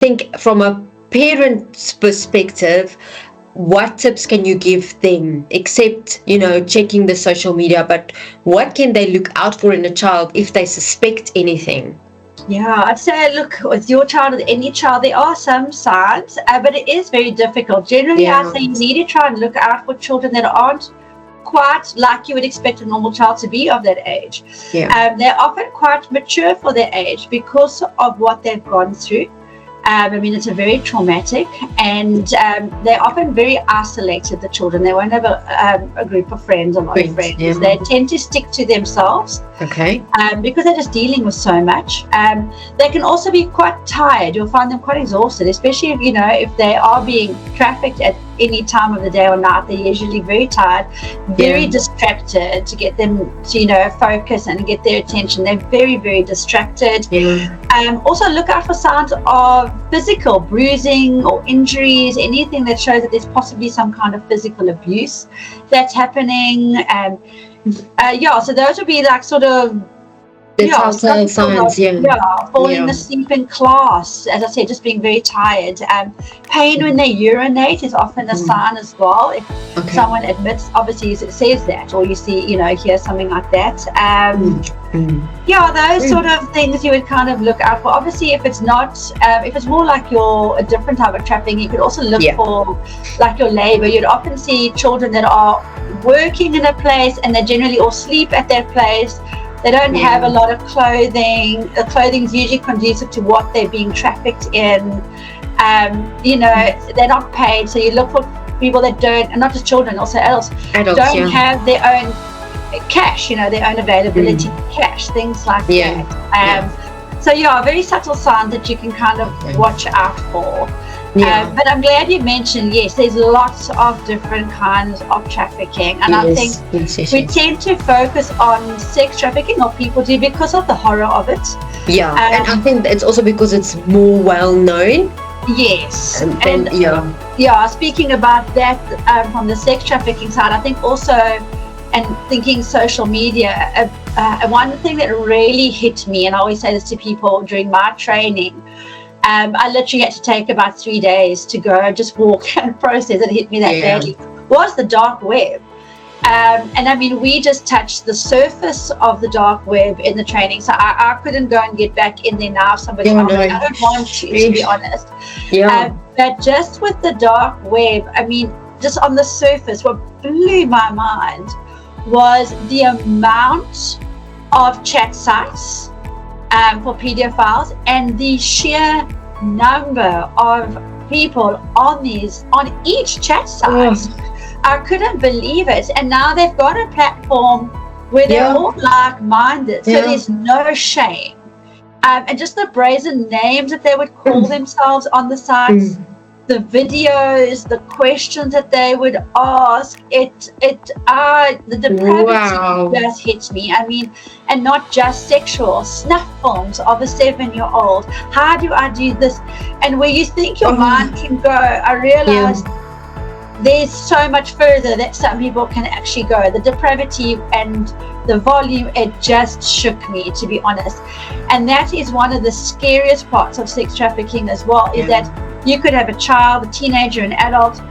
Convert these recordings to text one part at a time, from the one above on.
think from a parent's perspective, what tips can you give them, except, checking the social media, but what can they look out for in a child if they suspect anything? Yeah, I'd say, look, with your child, with any child, there are some signs, but it is very difficult. Generally, I'd say you need to try and look out for children that aren't quite like you would expect a normal child to be of that age. They're often quite mature for their age because of what they've gone through. It's a very traumatic, and they're often very isolated, the children. They won't have a group of friends, a lot of friends. Yeah. They tend to stick to themselves. Okay. Because they're just dealing with so much. They can also be quite tired. You'll find them quite exhausted, especially if they are being trafficked at any time of the day or night. They're usually very tired, very distracted. To get them to focus and get their attention, they're very, very distracted. Also look out for signs of physical bruising or injuries, anything that shows that there's possibly some kind of physical abuse that's happening. So those would be like sort of telltale signs. Falling asleep in class, as I said, just being very tired. Pain when they urinate is often a sign as well. If someone admits, obviously it says that, or you see, hear something like that. Those sort of things you would kind of look out for. Obviously, if it's not, if it's more like a different type of trafficking, you could also look for like your labor. You'd often see children that are working in a place and they generally all sleep at that place. They don't have a lot of clothing. The clothing is usually conducive to what they're being trafficked in. They're not paid. So you look for people that don't, and not just children, also adults don't have their own cash, their own availability to cash, things like that. So very subtle signs that you can kind of watch out for. But I'm glad you mentioned, there's lots of different kinds of trafficking, and I think we tend to focus on sex trafficking, or people do, because of the horror of it. And I think it's also because it's more well known. Yes. Speaking about that, from the sex trafficking side, I think also, and thinking social media, one thing that really hit me, and I always say this to people during my training, I literally had to take about 3 days to go just walk and process. It hit me that badly. Was the dark web. We just touched the surface of the dark web in the training. So I couldn't go and get back in there now. Somebody told me, I don't want to be honest. But just with the dark web, just on the surface, what blew my mind was the amount of chat sites for pedophiles, and the sheer number of people on each chat site. I couldn't believe it. And now they've got a platform where they're all like-minded, so there's no shame. And just the brazen names that they would call themselves on the sites, the videos, the questions that they would ask, the depravity just hits me. And not just sexual, snuff films of a 7-year-old. How do I do this? And where you think your mind can go, I realized there's so much further that some people can actually go. The depravity and the volume, it just shook me, to be honest. And that is one of the scariest parts of sex trafficking as well, is that you could have a child, a teenager, an adult,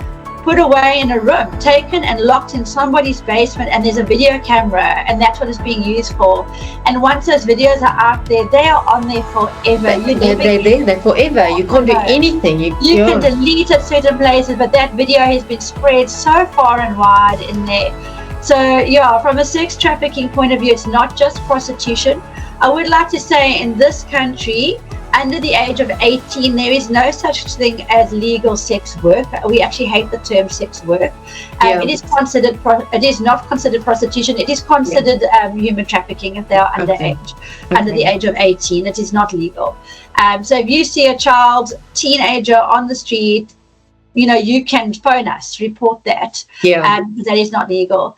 put away in a room, taken and locked in somebody's basement, and there's a video camera, and that's what it's being used for. And once those videos are out there, they are on there forever. They're forever. You can't do anything. You can delete at certain places, but that video has been spread so far and wide in there. So from a sex trafficking point of view, it's not just prostitution. I would like to say in this country, under the age of 18, there is no such thing as legal sex work. We actually hate the term sex work. It is considered. It is not considered prostitution. It is considered human trafficking if they are underage, under the age of 18. It is not legal. So if you see a child, teenager on the street, you can phone us, report that. That is not legal.